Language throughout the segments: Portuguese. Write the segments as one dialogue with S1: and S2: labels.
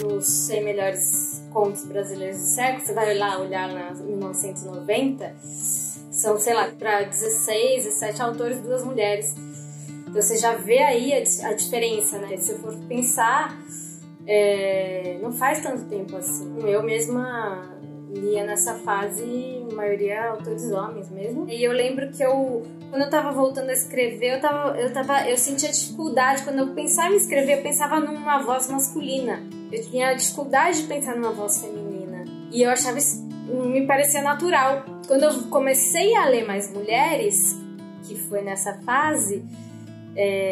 S1: Nos 100 melhores contos brasileiros do século, você vai lá olhar na 1990, são, sei lá, para 16, 17 autores, 2 mulheres. Então você já vê aí a diferença, né? Se você for pensar, não faz tanto tempo assim. Eu mesma lia nessa fase, a maioria autores homens mesmo. E eu lembro que quando eu tava voltando a escrever, eu sentia dificuldade. Quando eu pensava em escrever, eu pensava numa voz masculina. Eu tinha dificuldade de pensar numa voz feminina. E eu achava isso, me parecia natural. Quando eu comecei a ler mais mulheres, que foi nessa fase,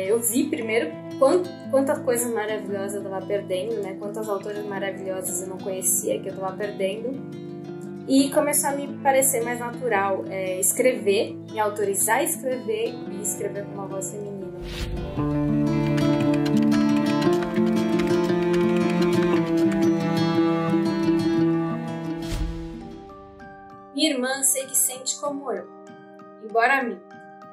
S1: eu vi primeiro quantas coisas maravilhosas eu tava perdendo, né? Quantas autoras maravilhosas eu não conhecia, que eu tava perdendo. E começou a me parecer mais natural escrever, me autorizar a escrever e escrever com uma voz feminina. Minha irmã sei que sente como eu, embora a mim.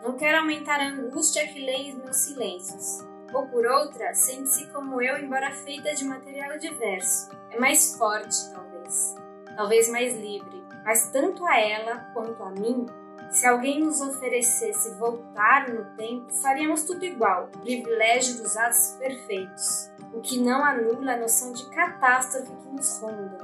S1: Não quero aumentar a angústia que leio em meus silêncios. Ou por outra, sente-se como eu, embora feita de material diverso. É mais forte, talvez. Talvez mais livre. Mas tanto a ela quanto a mim, se alguém nos oferecesse voltar no tempo, faríamos tudo igual. O privilégio dos atos perfeitos. O que não anula a noção de catástrofe que nos ronda.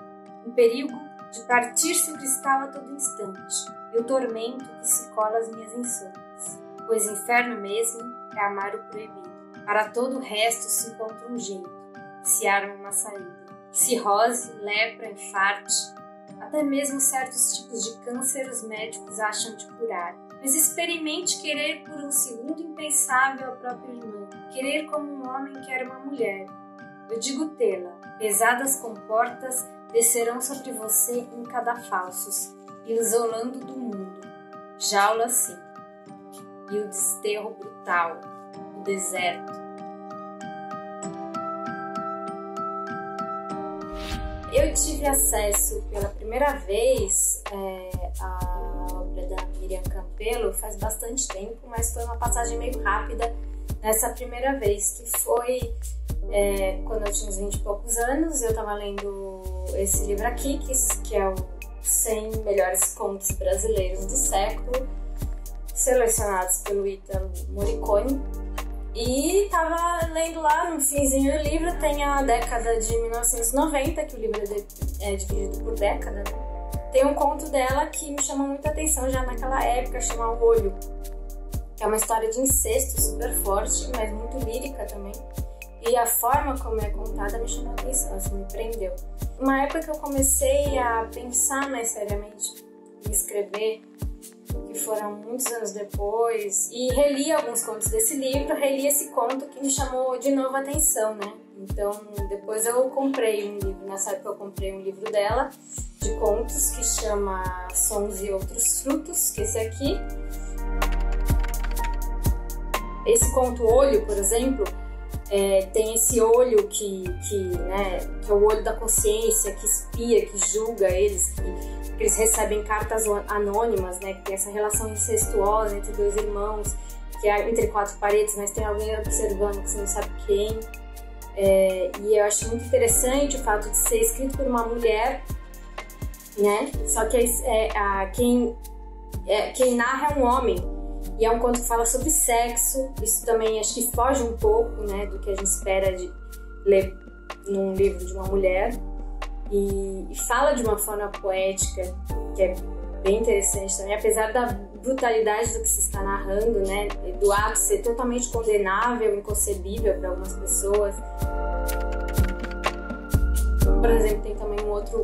S1: Um perigo de partir-se o cristal a todo instante. E o tormento que se cola às minhas insônias. Pois inferno mesmo é amar o proibido. Para todo o resto se encontra um jeito, se arma uma saída. Cirrose, lepra, infarte, até mesmo certos tipos de câncer os médicos acham de curar. Mas experimente querer por um segundo impensável a própria irmã, querer como um homem quer uma mulher. Eu digo tê-la, pesadas comportas descerão sobre você em cadafalsos, isolando do mundo, jaula sim, e o desterro brutal, o deserto. Eu tive acesso pela primeira vez à obra da Miriam Campelo faz bastante tempo, mas foi uma passagem meio rápida nessa primeira vez, que foi quando eu tinha uns 20 e poucos anos. Eu estava lendo esse livro aqui, que é o 100 melhores contos brasileiros do século, selecionados pelo Ítalo Morricone. E tava lendo lá, no finzinho do livro, tem a década de 1990, que o livro é dividido por década, né? Tem um conto dela que me chamou muita atenção já naquela época, chama O Olho, que é uma história de incesto super forte, mas muito lírica também. E a forma como é contada me chamou a atenção, assim, me prendeu. Uma época que eu comecei a pensar mais seriamente em escrever, que foram muitos anos depois, e reli alguns contos desse livro, reli esse conto que me chamou de novo a atenção, né? Então, depois eu comprei um livro, nessa época eu comprei um livro dela, de contos, que chama Sons e Outros Frutos, que é esse aqui. Esse conto Olho, por exemplo, tem esse olho que é o olho da consciência, que espia, que julga eles, que eles recebem cartas anônimas, né, que tem essa relação incestuosa entre 2 irmãos, que é entre 4 paredes, mas tem alguém observando que você não sabe quem. E eu acho muito interessante o fato de ser escrito por uma mulher, né, só que quem narra é um homem. E é um conto que fala sobre sexo. Isso também acho que foge um pouco, né, do que a gente espera de ler num livro de uma mulher. E fala de uma forma poética, que é bem interessante também, apesar da brutalidade do que se está narrando, né, do ato ser totalmente condenável, inconcebível para algumas pessoas. Por exemplo, tem também um outro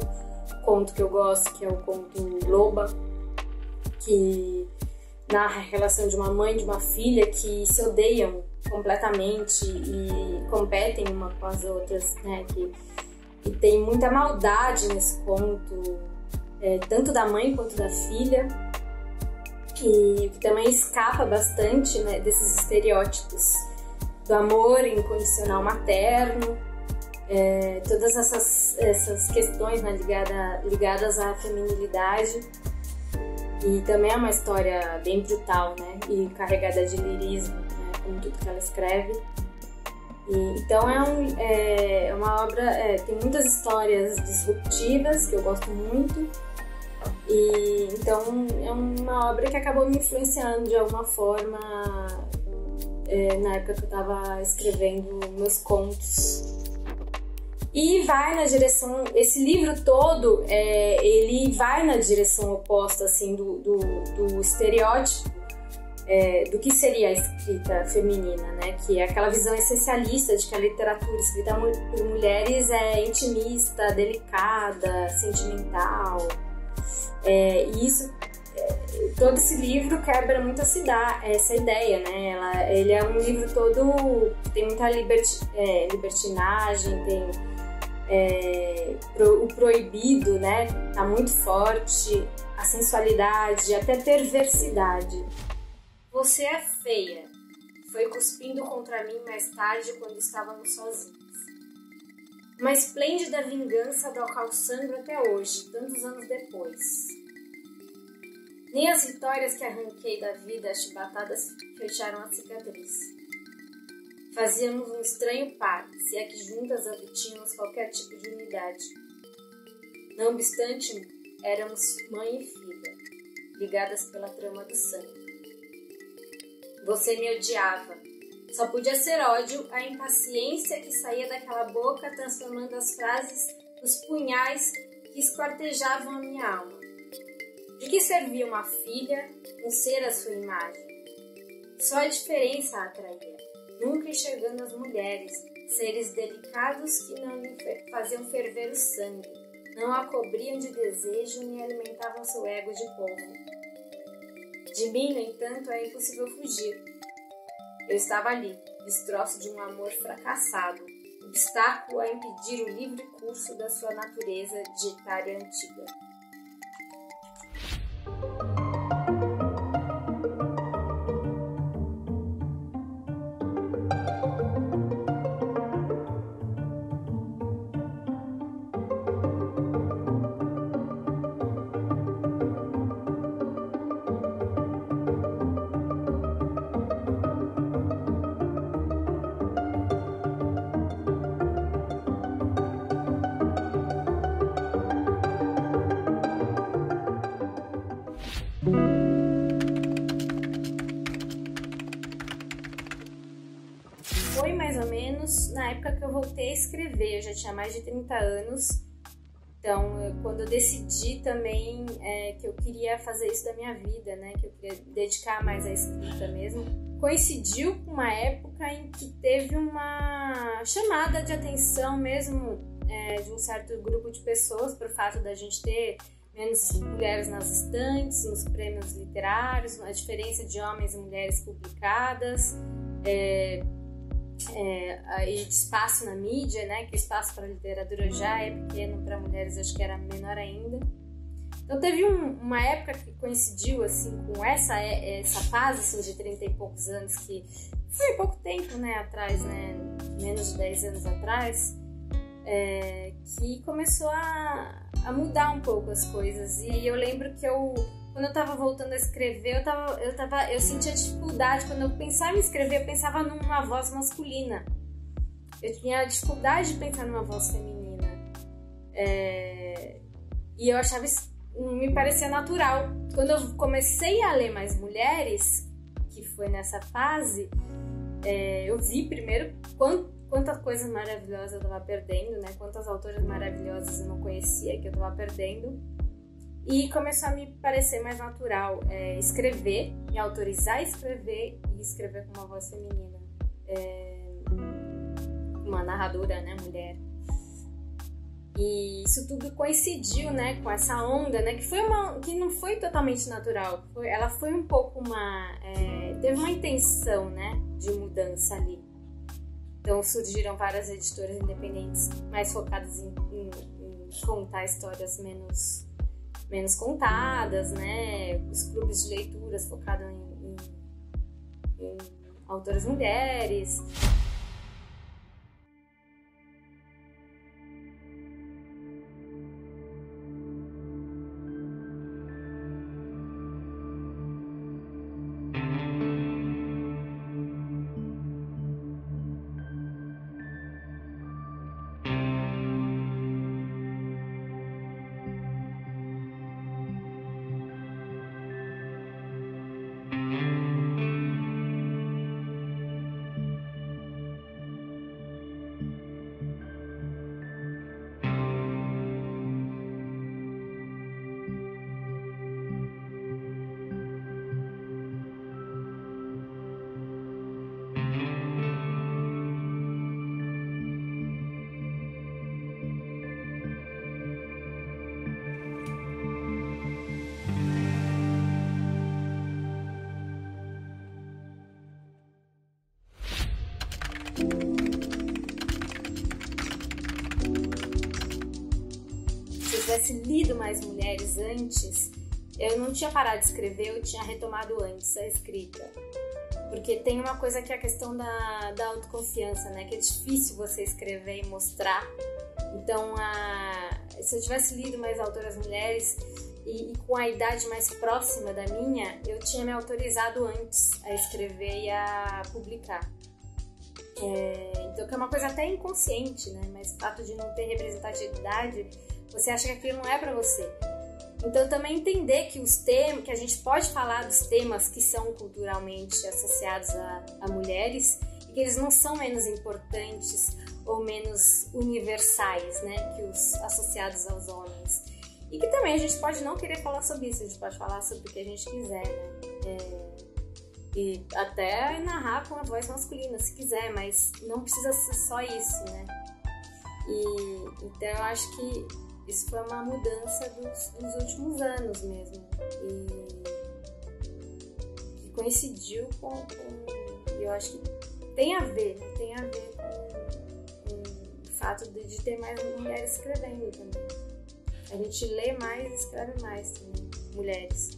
S1: conto que eu gosto, que é o conto Loba, que narra a relação de uma mãe e de uma filha que se odeiam completamente e competem uma com as outras, né? E tem muita maldade nesse conto, tanto da mãe quanto da filha, e que também escapa bastante, né, desses estereótipos do amor incondicional materno, todas essas questões, né, ligadas à feminilidade. E também é uma história bem brutal, né? E carregada de lirismo, né? como tudo que ela escreve. Então é uma obra, tem muitas histórias disruptivas que eu gosto muito, e então é uma obra que acabou me influenciando de alguma forma na época que eu estava escrevendo meus contos. E vai na direção, esse livro todo, ele vai na direção oposta assim, do estereótipo do que seria a escrita feminina, né? Que é aquela visão essencialista de que a literatura escrita por mulheres é intimista, delicada, sentimental. E isso, todo esse livro quebra muito essa ideia, né? Ele é um livro todo que tem muita libertinagem, tem o proibido, né? Tá muito forte, a sensualidade, até a perversidade. Você é feia, foi cuspindo contra mim mais tarde quando estávamos sozinhos. Uma esplêndida vingança do qual sangro até hoje, tantos anos depois. Nem as vitórias que arranquei da vida as chibatadas fecharam a cicatriz. Fazíamos um estranho par, se é que juntas obtínhamos qualquer tipo de unidade. Não obstante, éramos mãe e filha, ligadas pela trama do sangue. Você me odiava. Só podia ser ódio a impaciência que saía daquela boca, transformando as frases nos punhais que esquartejavam a minha alma. De que servia uma filha em ser a sua imagem? Só a diferença a atraía, nunca enxergando as mulheres, seres delicados que não lhe faziam ferver o sangue, não a cobriam de desejo nem alimentavam seu ego de polvo. De mim, no entanto, é impossível fugir. Eu estava ali, destroço de um amor fracassado, obstáculo a impedir o livre curso da sua natureza dietária antiga. Foi mais ou menos na época que eu voltei a escrever, eu já tinha mais de 30 anos, então quando eu decidi também que eu queria fazer isso da minha vida, né, que eu queria dedicar mais à escrita mesmo, coincidiu com uma época em que teve uma chamada de atenção mesmo de um certo grupo de pessoas por fato da gente ter menos mulheres nas estantes, nos prêmios literários, a diferença de homens e mulheres publicadas, e de espaço na mídia, né? Que o espaço para a literatura já é pequeno, para mulheres acho que era menor ainda. Então teve uma época que coincidiu assim com essa fase assim, de 30 e poucos anos, que foi pouco tempo, né, atrás, né, menos de 10 anos atrás, que começou a mudar um pouco as coisas. E eu lembro que quando eu tava voltando a escrever, eu sentia dificuldade. Quando eu pensava em escrever, eu pensava numa voz masculina. Eu tinha dificuldade de pensar numa voz feminina. E eu achava isso, não me parecia natural. Quando eu comecei a ler mais mulheres, que foi nessa fase, eu vi primeiro quantas coisas maravilhosas eu tava perdendo, né? Quantas autoras maravilhosas eu não conhecia que eu tava perdendo. E começou a me parecer mais natural escrever, me autorizar a escrever e escrever com uma voz feminina. Uma narradora, né, mulher. E isso tudo coincidiu, né, com essa onda, né, que não foi totalmente natural. Ela foi um pouco teve uma intenção, né, de mudança ali. Então surgiram várias editoras independentes mais focadas em contar histórias menos contadas, né? Os clubes de leituras focados em autoras mulheres. tivesse lido mais mulheres antes, eu não tinha parado de escrever, eu tinha retomado antes a escrita. Porque tem uma coisa que é a questão da autoconfiança, né? Que é difícil você escrever e mostrar. Então, se eu tivesse lido mais autoras mulheres e com a idade mais próxima da minha, eu tinha me autorizado antes a escrever e a publicar. Então, que é uma coisa até inconsciente, né? Mas o fato de não ter representatividade, você acha que aquilo não é pra você. Então, também entender que que a gente pode falar dos temas que são culturalmente associados a mulheres e que eles não são menos importantes ou menos universais, né, que os associados aos homens. E que também a gente pode não querer falar sobre isso, a gente pode falar sobre o que a gente quiser, né? E até narrar com a voz masculina, se quiser, mas não precisa ser só isso, né? Então, eu acho que isso foi uma mudança dos últimos anos mesmo. E coincidiu com... Eu acho que tem a ver, né? Tem a ver com o fato de ter mais mulheres escrevendo também. A gente lê mais e escreve mais também, mulheres.